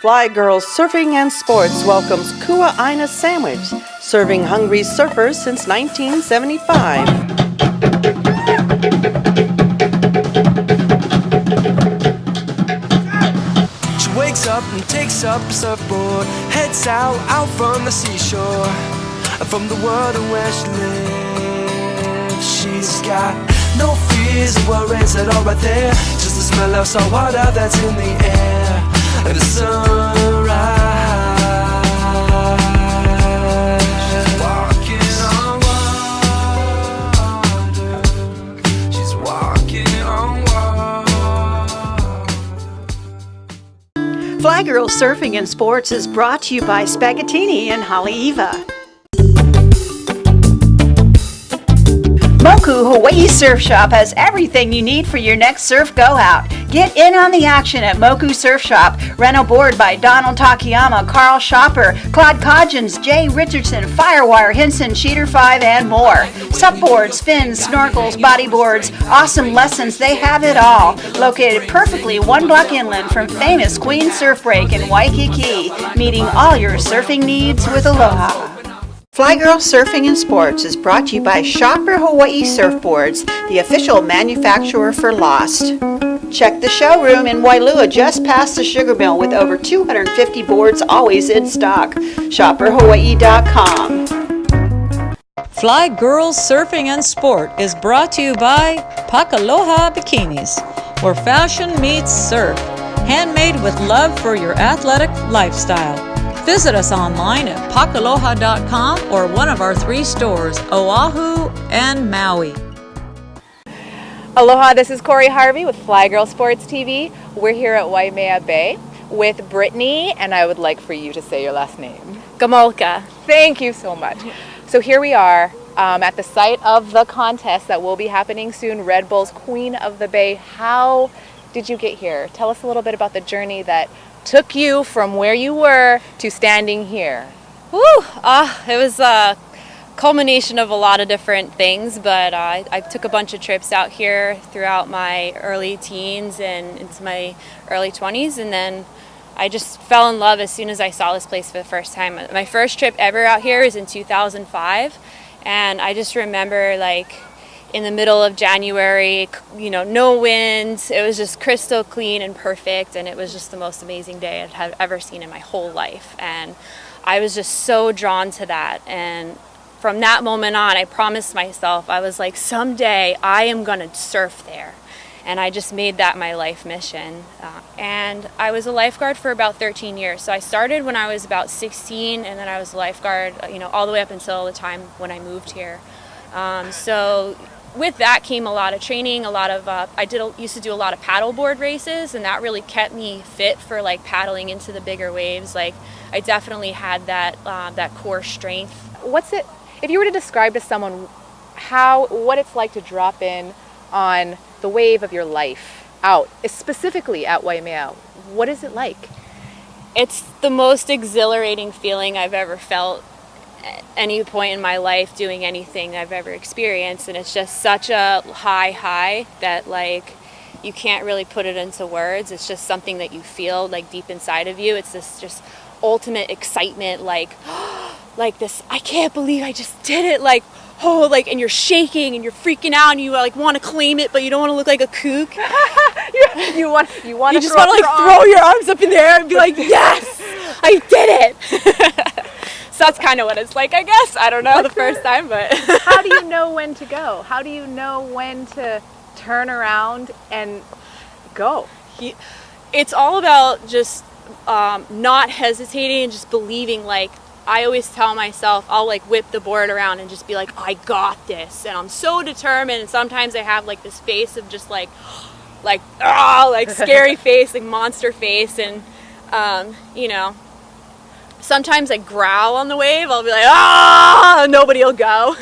FlHi Girls Surfing and Sports welcomes Wahine Sandwich, serving hungry surfers since 1975. She wakes up and takes up a surfboard, heads out from the seashore, from the water where she lives. She's got no fears or worries at all right there, just the smell of salt water that's in the air, and the sunrise. She's walking on water. She's walking on water. FlHi Girls Surfing and Sports is brought to you by Spaghettini in Haleiwa. Moku Hawaii Surf Shop has everything you need for your next surf go-out. Get in on the action at Moku Surf Shop. Rent a board by Donald Takayama, Carl Shopper, Claude Codgens, Jay Richardson, Firewire, Hinson, Cheater 5, and more. Supboards, fins, snorkels, bodyboards, awesome lessons, they have it all. Located perfectly 1 block inland from famous Queen Surf Break in Waikiki, meeting all your surfing needs with aloha. FlHi Girls Surfing and Sports is brought to you by Shopper Hawaii Surfboards, the official manufacturer for Lost. Check the showroom in Wailua just past the sugar mill with over 250 boards always in stock. ShopperHawaii.com. FlHi Girls Surfing and Sport is brought to you by Pakaloha Bikinis, where fashion meets surf, handmade with love for your athletic lifestyle. Visit us online at pakaloha.com or one of our 3 stores, Oahu and Maui. Aloha, this is Corey Harvey with FlHi Girl Sports TV. We're here at Waimea Bay with Brittany, and I would like for you to say your last name. Gamolka. Thank you so much. So here we are at the site of the contest that will be happening soon, Red Bull's Queen of the Bay. How did you get here? Tell us a little bit about the journey that took you from where you were to standing here. Woo! It was a culmination of a lot of different things, but I took a bunch of trips out here throughout my early teens and into my early 20s, and then I just fell in love as soon as I saw this place for the first time. My first trip ever out here was in 2005, and I just remember like in the middle of January, no wind. It was just crystal clean and perfect, and it was just the most amazing day I'd have ever seen in my whole life. And I was just so drawn to that. And from that moment on, I promised myself, I was like, someday I am gonna surf there. And I just made that my life mission. And I was a lifeguard for about 13 years. So I started when I was about 16, and then I was a lifeguard, all the way up until the time when I moved here. So with that came a lot of training, used to do a lot of paddleboard races, and that really kept me fit for like paddling into the bigger waves. Like I definitely had that core strength. What's it, if you were to describe to someone what it's like to drop in on the wave of your life out, specifically at Waimea, what is it like? It's the most exhilarating feeling I've ever felt any point in my life doing anything I've ever experienced, and it's just such a high that like you can't really put it into words. It's just something that you feel like deep inside of you. It's this just ultimate excitement, like this, I can't believe I just did it, and you're shaking and you're freaking out and you like want to claim it, but you don't want to look like a kook. you just want to like throw your arms up in the air and be like, yes, I did it. So that's kind of what it's like, I guess. I don't know the first time, but. How do you know when to go? How do you know when to turn around and go? It's all about just not hesitating and just believing. Like, I always tell myself, I'll like whip the board around and just be like, I got this. And I'm so determined. And sometimes I have like this face of just like scary face, like monster face. And, sometimes I growl on the wave. I'll be like, nobody will go.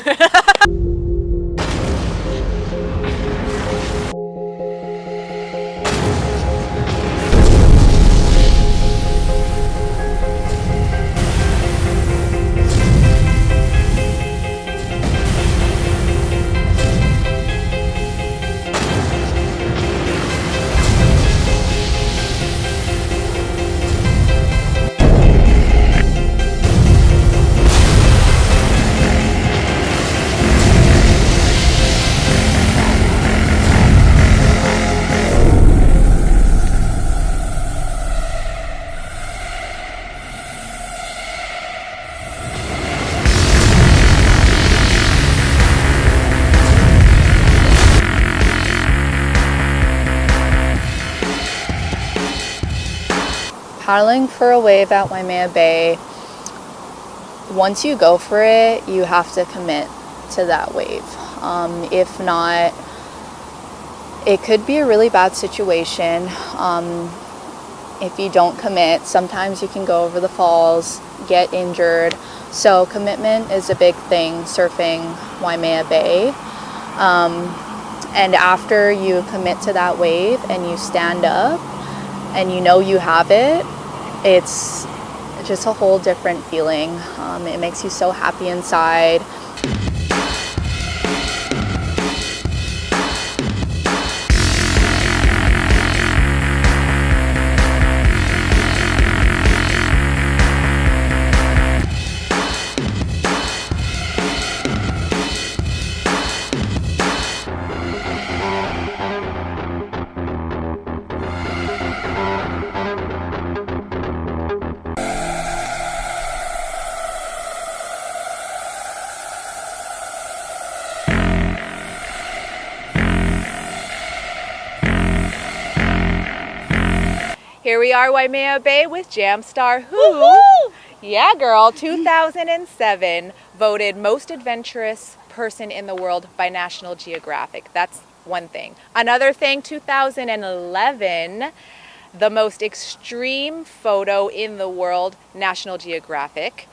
paddling for a wave at Waimea Bay, once you go for it, you have to commit to that wave. If not, it could be a really bad situation. If you don't commit, sometimes you can go over the falls, get injured. So commitment is a big thing surfing Waimea Bay. And after you commit to that wave and you stand up and you know you have it, it's just a whole different feeling. It makes you so happy inside. Here we are, Waimea Bay with Jamstar, who, yeah girl, 2007 voted most adventurous person in the world by National Geographic. That's one thing. Another thing, 2011, the most extreme photo in the world, National Geographic.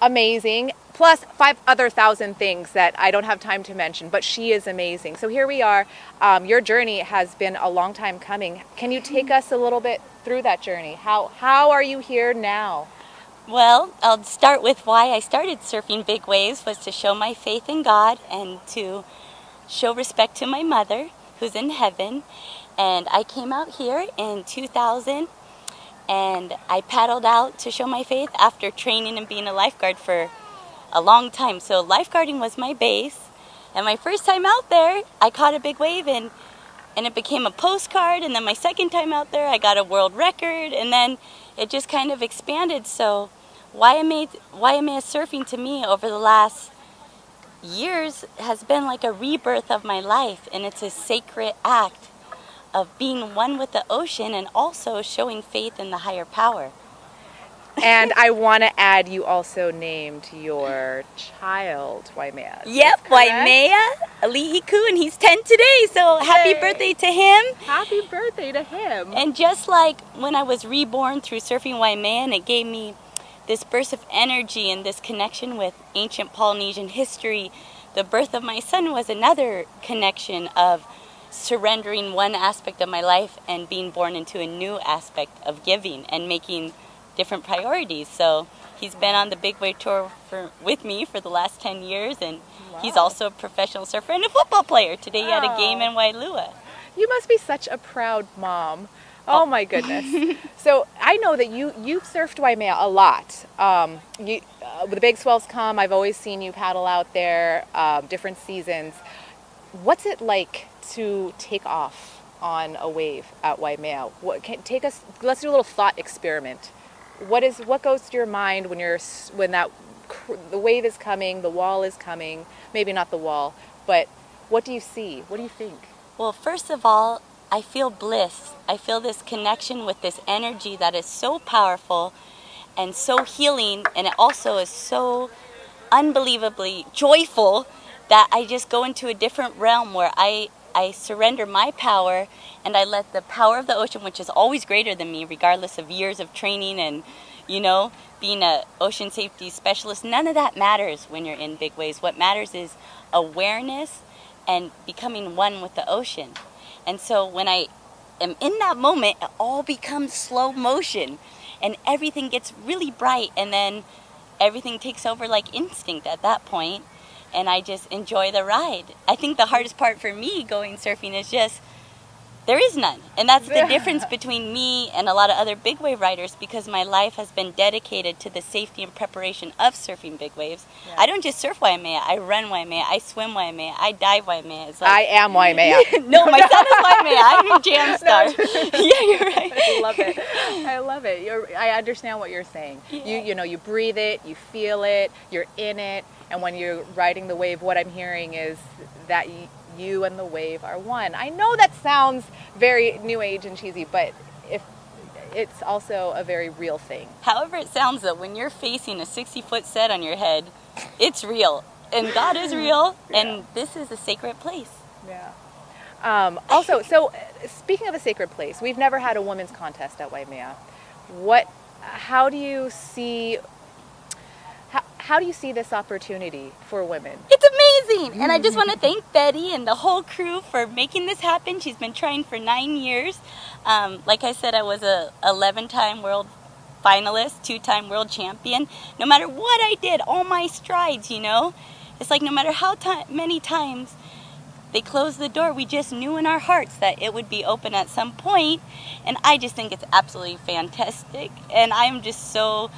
Amazing. Plus 5,000 things that I don't have time to mention, but she is amazing. So here we are. Your journey has been a long time coming. Can you take us a little bit through that journey? How are you here now? Well, I'll start with why I started surfing big waves was to show my faith in God and to show respect to my mother, who's in heaven. And I came out here in 2000 and I paddled out to show my faith after training and being a lifeguard for a long time. So lifeguarding was my base. And my first time out there, I caught a big wave and it became a postcard. And then my second time out there, I got a world record. And then it just kind of expanded. So Waimea surfing to me over the last years has been like a rebirth of my life. And it's a sacred act of being one with the ocean and also showing faith in the higher power. And I want to add, you also named your child Waimea. Yep, Waimea Ali'iku, and he's 10 today, so happy birthday to him. Happy birthday to him. And just like when I was reborn through surfing Waimea, and it gave me this burst of energy and this connection with ancient Polynesian history, the birth of my son was another connection of surrendering one aspect of my life and being born into a new aspect of giving and making different priorities. So he's been on the Big Wave Tour with me for the last 10 years, and he's also a professional surfer and a football player. Today he had a game in Wailua. You must be such a proud mom. Oh my goodness. So I know that you've surfed Waimea a lot. When the big swells come, I've always seen you paddle out there, different seasons. What's it like to take off on a wave at Waimea? Let's do a little thought experiment. What goes through your mind when the wave is coming, the wall is coming, maybe not the wall, but what do you see? What do you think? Well, first of all, I feel bliss. I feel this connection with this energy that is so powerful and so healing, and it also is so unbelievably joyful that I just go into a different realm where I surrender my power and I let the power of the ocean, which is always greater than me, regardless of years of training and, being an ocean safety specialist, none of that matters when you're in big waves. What matters is awareness and becoming one with the ocean. And so when I am in that moment, it all becomes slow motion and everything gets really bright, and then everything takes over like instinct at that point. And I just enjoy the ride. I think the hardest part for me going surfing is just, there is none. And that's the difference between me and a lot of other big wave riders, because my life has been dedicated to the safety and preparation of surfing big waves. Yeah. I don't just surf Waimea, I run Waimea, I swim Waimea, I dive Waimea. It's like, I am Waimea. No, my son is Waimea. I'm your Jamstar. Yeah, you're right. I love it. I love it. I understand what you're saying. Yeah. You breathe it, you feel it, you're in it. And when you're riding the wave, what I'm hearing is that you and the wave are one. I know that sounds very new age and cheesy, but it's also a very real thing. However it sounds though, when you're facing a 60-foot set on your head, it's real. And God is real, and this is a sacred place. Yeah. Also, so speaking of a sacred place, we've never had a women's contest at Waimea. How do you see this opportunity for women? It's amazing! And I just want to thank Betty and the whole crew for making this happen. She's been trying for 9 years. Like I said, I was a 11-time world finalist, 2-time world champion. No matter what I did, all my strides, you know? It's like no matter how many times they closed the door, we just knew in our hearts that it would be open at some point. And I just think it's absolutely fantastic. And I'm just so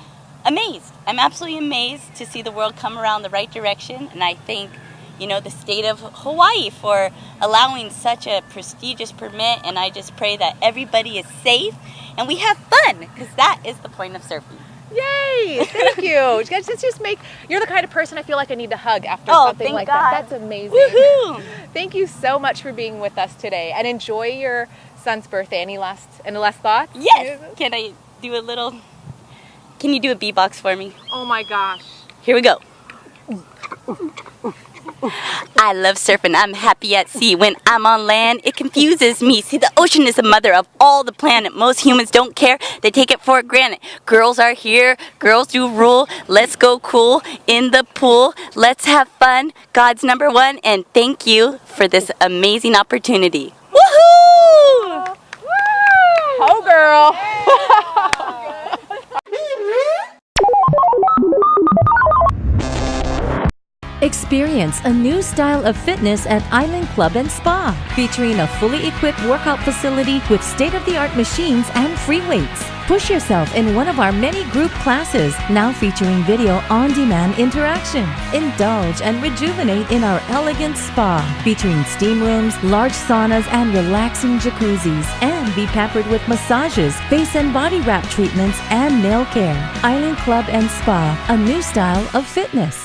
amazed. I'm absolutely amazed to see the world come around the right direction. And I thank, you know, the state of Hawaii for allowing such a prestigious permit. And I just pray that everybody is safe and we have fun, because that is the point of surfing. Yay! Thank you. You're the kind of person I feel like I need to hug after something like God. that. That's amazing. Woohoo! Thank you so much for being with us today, and enjoy your son's birthday. Any last thoughts? Yes. Can you do a beatbox for me? Oh my gosh. Here we go. I love surfing, I'm happy at sea. When I'm on land, it confuses me. See, the ocean is the mother of all the planet. Most humans don't care, they take it for granted. Girls are here, girls do rule. Let's go cool in the pool. Let's have fun, God's number one. And thank you for this amazing opportunity. Woohoo! Ho girl! Experience a new style of fitness at Island Club and Spa, featuring a fully equipped workout facility with state-of-the-art machines and free weights. Push yourself in one of our many group classes, now featuring video on-demand interaction. Indulge and rejuvenate in our elegant spa, featuring steam rooms, large saunas, and relaxing jacuzzis. And be pampered with massages, face and body wrap treatments, and nail care. Island Club and Spa, a new style of fitness.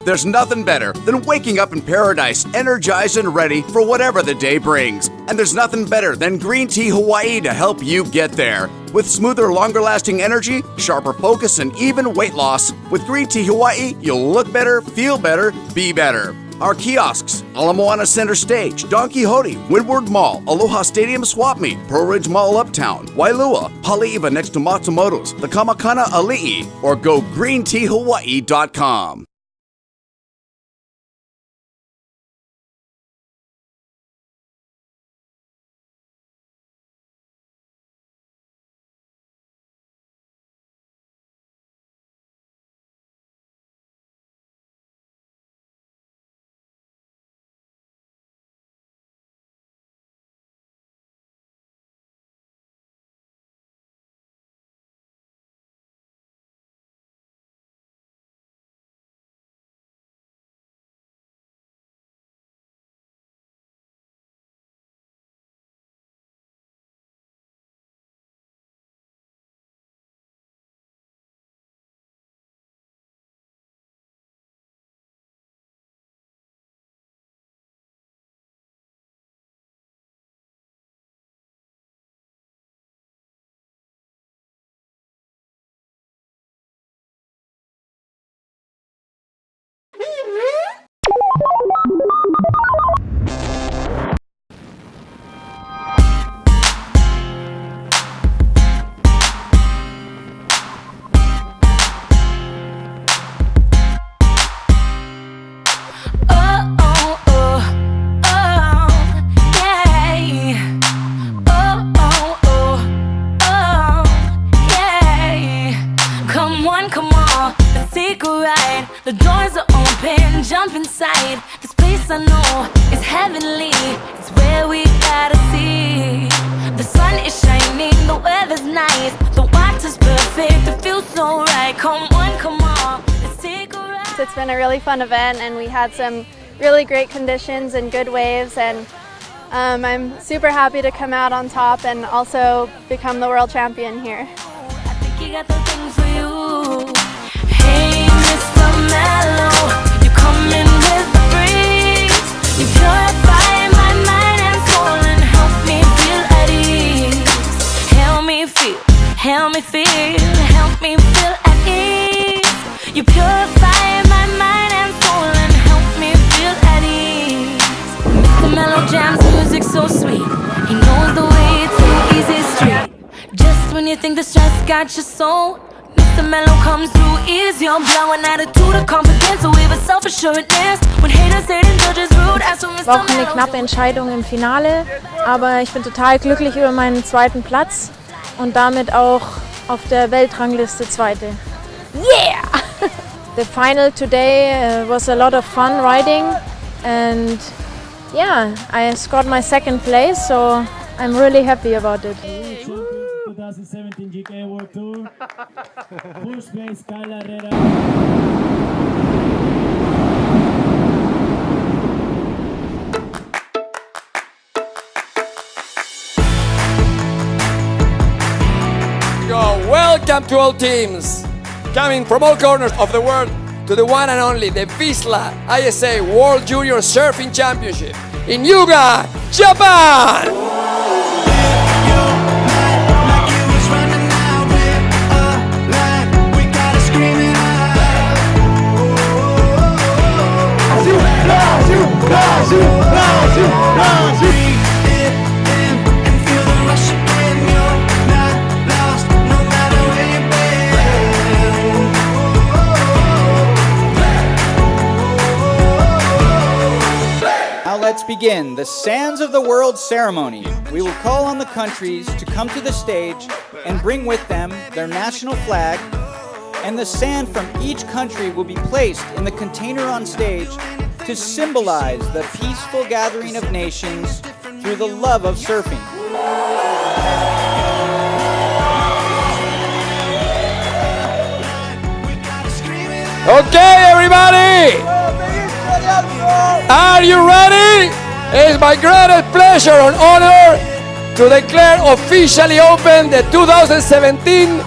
There's nothing better than waking up in paradise, energized and ready for whatever the day brings. And there's nothing better than Green Tea Hawaii to help you get there. With smoother, longer-lasting energy, sharper focus, and even weight loss, with Green Tea Hawaii, you'll look better, feel better, be better. Our kiosks: Ala Moana Center Stage, Don Quixote, Windward Mall, Aloha Stadium Swap Meet, Pearl Ridge Mall Uptown, Wailua, Haleiwa next to Matsumoto's, the Kamakana Ali'i, or go greenteahawaii.com. The doors are open, jump inside. This place I know is heavenly. It's where we gotta see. The sun is shining, the weather's nice. The water's perfect, it feels so right. Come on, let's take a ride. It's been a really fun event, and we had some really great conditions and good waves, and I'm super happy to come out on top and also become the world champion here. I think you got the things for you. Hey, Mr. Mellow, you come in with the breeze. You purify my mind and soul and help me feel at ease. Help me feel help me feel at ease. You purify my mind and soul and help me feel at ease. Mr. Mellow Jam's music so sweet. He knows the way to easy street. Just when you think the stress got your soul, Mr. Mellow comes through, ease your blow. An attitude of confidence, a wave of self-assuredness. When haters say and judges rude, as for Mr. War auch eine knappe Entscheidung im Finale, aber ich bin total glücklich über meinen zweiten Platz und damit auch auf der Weltrangliste Zweite. Yeah! The final today was a lot of fun riding, and yeah, I scored my second place, so I'm really happy about it. 2017 GK World Tour. First place, Kyle Herrera. Welcome to all teams, coming from all corners of the world to the one and only, the FlHi ISA World Junior Surfing Championship in Hyuga, Japan! Now let's begin the Sands of the World ceremony. We will call on the countries to come to the stage and bring with them their national flag, and the sand from each country will be placed in the container on stage to symbolize the peaceful gathering of nations through the love of surfing. Okay, everybody! Are you ready? It's my greatest pleasure and honor to declare officially open the 2017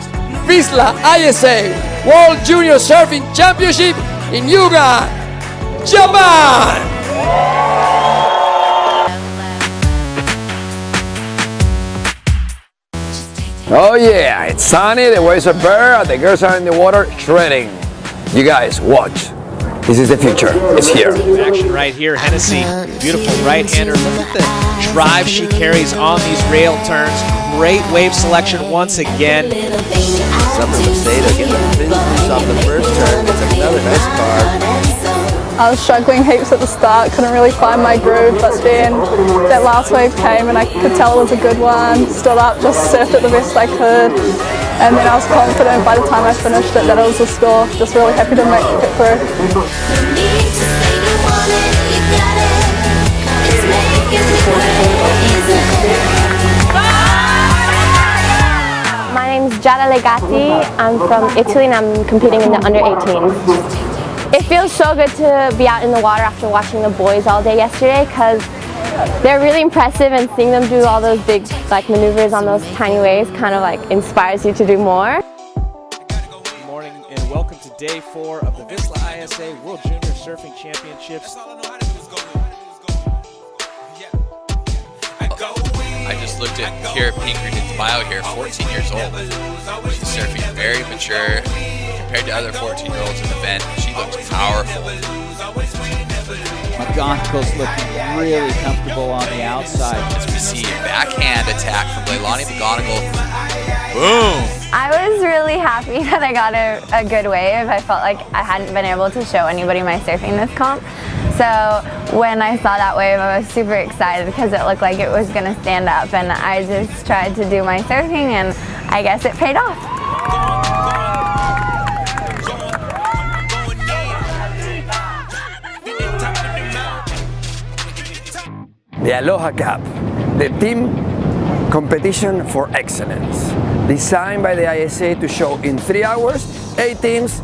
FlHi ISA World Junior Surfing Championship in Hyuga, Japan! Oh yeah, it's sunny, the waves are bare, and the girls are in the water shredding. You guys, watch. This is the future. It's here. Action right here. Hennessy, beautiful right-hander. Look at the drive she carries on these rail turns. Great wave selection once again. Summer Macedo getting the business off the first turn. It's another nice card. I was struggling heaps at the start, couldn't really find my groove, but then that last wave came and I could tell it was a good one. Stood up, just surfed it the best I could, and then I was confident by the time I finished it that it was a score. Just really happy to make it through. My name's Giada Legati. I'm from Italy and I'm competing in the under 18s. It feels so good to be out in the water after watching the boys all day yesterday because they're really impressive, and seeing them do all those big maneuvers on those tiny waves kind of inspires you to do more. Good morning and welcome to day 4 of the FlHi ISA World Junior Surfing Championships. I just looked at Kira Pinkerton's bio here, 14 years old. She's surfing very mature. Compared to other 14-year-olds in the event, she looks powerful. McGonagall's looking really comfortable on the outside. As we see a backhand attack from Leilani McGonigal. Boom! I was really happy that I got a good wave. I felt like I hadn't been able to show anybody my surfing this comp. So when I saw that wave, I was super excited because it looked like it was going to stand up, and I just tried to do my surfing, and I guess it paid off. The Aloha Cup, the team competition for excellence, designed by the ISA to show in 3 hours, 8 teams,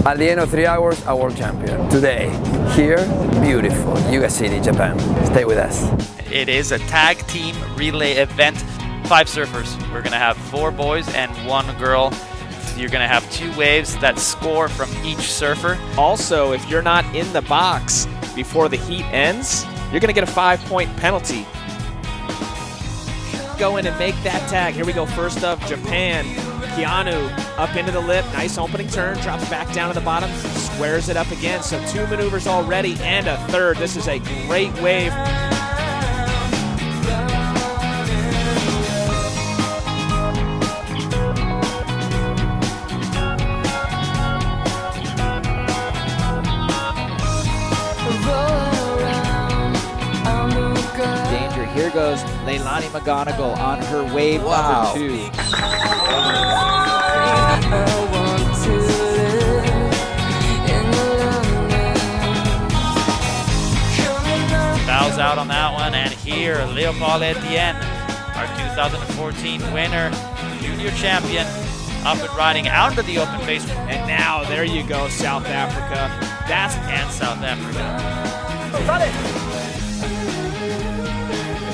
at the end of 3 hours, a world champion. Today, here, beautiful, Hyuga City, Japan. Stay with us. It is a tag team relay event, 5 surfers. We're gonna have 4 boys and 1 girl. You're gonna have 2 waves that score from each surfer. Also, if you're not in the box before the heat ends, you're gonna get a 5-point penalty. Go in and make that tag. Here we go, first up, Japan. Keanu up into the lip, nice opening turn, drops back down to the bottom, squares it up again. So 2 maneuvers already and a third. This is a great wave. Danger, here goes Leilani McGonigal on her wave number 2. Bows out on that one, and here, Leopold Etienne, our 2014 winner, junior champion, up and riding out into the open face. And now, there you go, South Africa. And South Africa.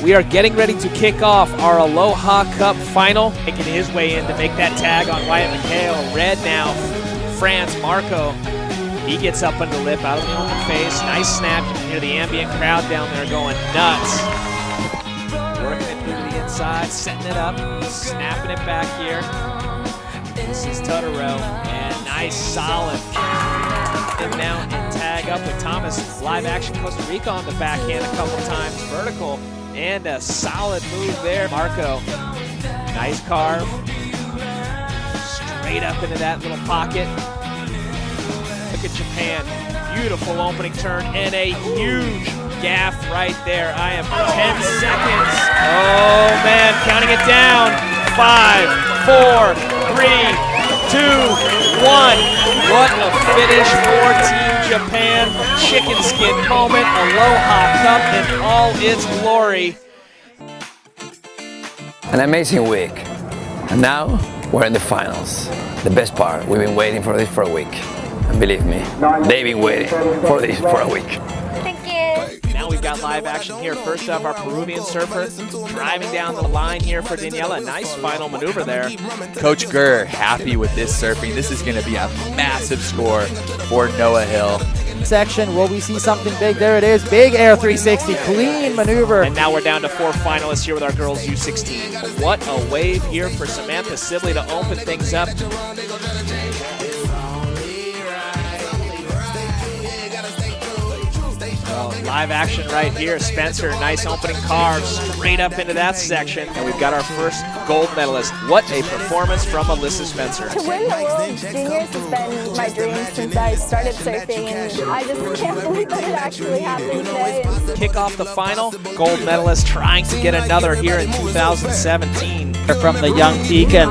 We are getting ready to kick off our Aloha Cup final. Making his way in to make that tag on Wyatt McHale. Red now, France, Marco. He gets up under the lip, out of the open face. Nice snap. You can hear the ambient crowd down there going nuts. Working it through the inside, setting it up, snapping it back here. This is Totoro, and nice, solid. And now and tag up with Thomas. Live action Costa Rica on the backhand a couple times. Vertical, and a solid move there. Marco, nice carve. Straight up into that little pocket. Look at Japan, beautiful opening turn and a huge gaff right there. I am 10 seconds. Oh man, counting it down. 5, 4, 3, 2, 1. What a finish for Team Japan. Chicken skin moment, Aloha Cup in all its glory. An amazing week. And now we're in the finals. The best part, we've been waiting for this for a week. And believe me, they've been waiting for this for a week. Now we've got live action here. First up, our Peruvian surfer driving down the line here for Daniela. Nice final maneuver there. Coach Gurr happy with this surfing. This is going to be a massive score for Noah Hill. Section, will we see something big? There it is, big air 360, clean maneuver. And now we're down to 4 finalists here with our girls U16. What a wave here for Samantha Sibley to open things up. Live action right here. Spencer, nice opening carve straight up into that section. And we've got our first gold medalist. What a performance from Alyssa Spencer. To win the World Juniors has been my dream since I started surfing, and I just can't believe that it actually happened today. Kick off the final. Gold medalist trying to get another here in 2017. From the young Deacon,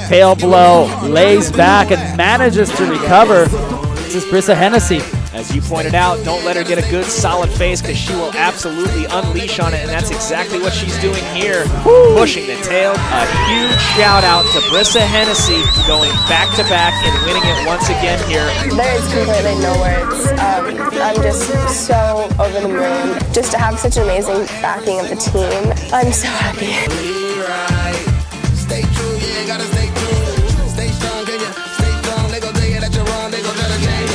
pale blow, lays back and manages to recover. This is Brissa Hennessy. As you pointed out, don't let her get a good solid face because she will absolutely unleash on it, and that's exactly what she's doing here. Woo! Pushing the tail. A huge shout out to Brissa Hennessy going back to back and winning it once again here. There is completely no words. I'm just so over the moon. Just to have such an amazing backing of the team. I'm so happy. Stay true, yeah, gotta stay true. Stay strong, can you? Stay strong, they gon' tell you that you're wrong, they gon' try to change.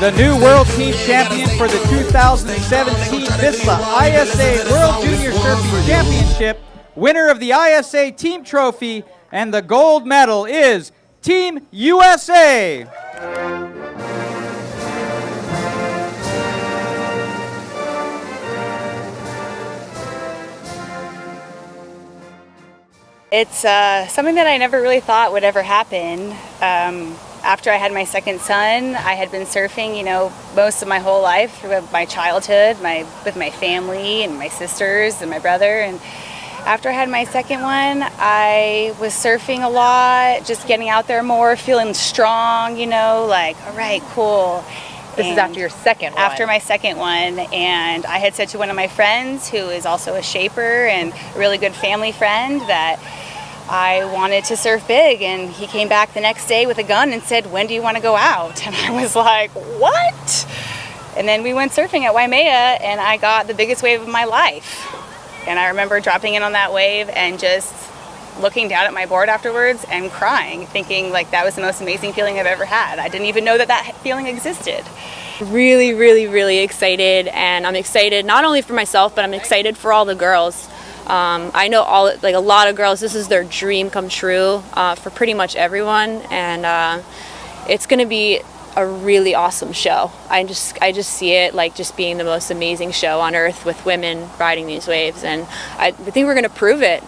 The new world team champion for the 2017 FlHi ISA World Junior Surfing Championship, winner of the ISA Team Trophy, and the gold medal is Team USA. It's something that I never really thought would ever happen. After I had my second son, I had been surfing, you know, most of my whole life through my childhood, with my family and my sisters and my brother. And after I had my second one, I was surfing a lot, just getting out there more, feeling strong, you know, like, all right, cool. This is after your second one. After my second one, and I had said to one of my friends, who is also a shaper and a really good family friend, that I wanted to surf big, and he came back the next day with a gun and said, when do you want to go out? And I was like, what? And then we went surfing at Waimea, and I got the biggest wave of my life. And I remember dropping in on that wave and just looking down at my board afterwards and crying, thinking like that was the most amazing feeling I've ever had. I didn't even know that that feeling existed. Really, really, really excited, and I'm excited not only for myself, but I'm excited for all the girls. I know a lot of girls, this is their dream come true for pretty much everyone, and it's going to be a really awesome show. I just see it like just being the most amazing show on earth with women riding these waves, and I think we're going to prove it.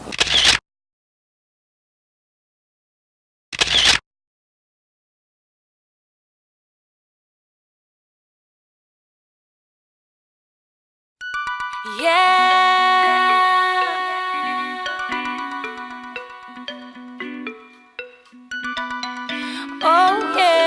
Oh yeah.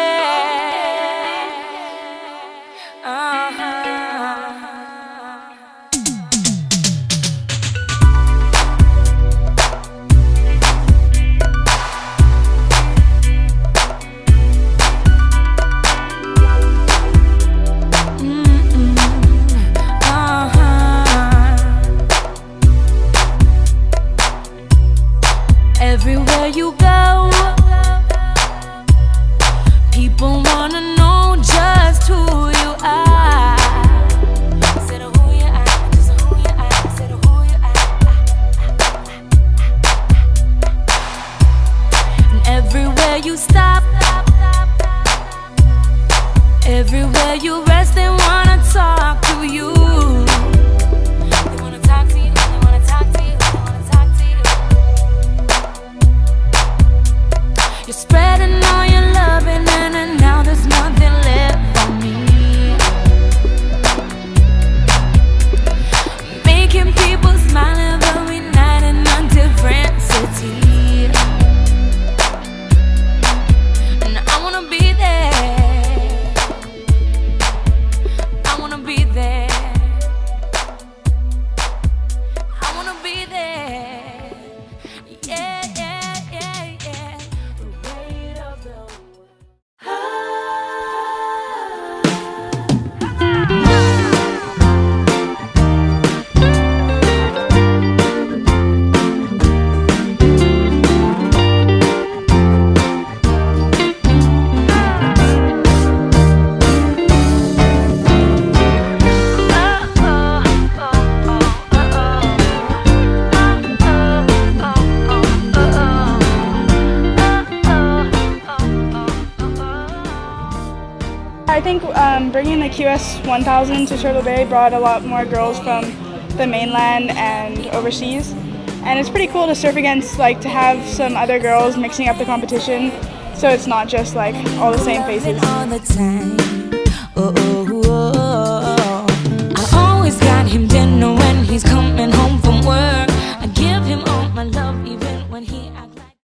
Everywhere you go, people wanna know just who you are. Said who you are, just who you are, said who you are. And everywhere you stop, everywhere you rest, they wanna talk to you. They wanna talk to you, they wanna talk to you, they wanna talk to you. You're spreading all your loving, and now there's nothing left for me. Making people smile every night in a different city. And I wanna be there. I wanna be there. I wanna be there. Yeah, yeah, yeah, yeah. The weight of the I think bringing the QS 1000 to Turtle Bay brought a lot more girls from the mainland and overseas, and it's pretty cool to surf against, like to have some other girls mixing up the competition, so it's not just like all the same faces. all the time. Oh, oh, oh.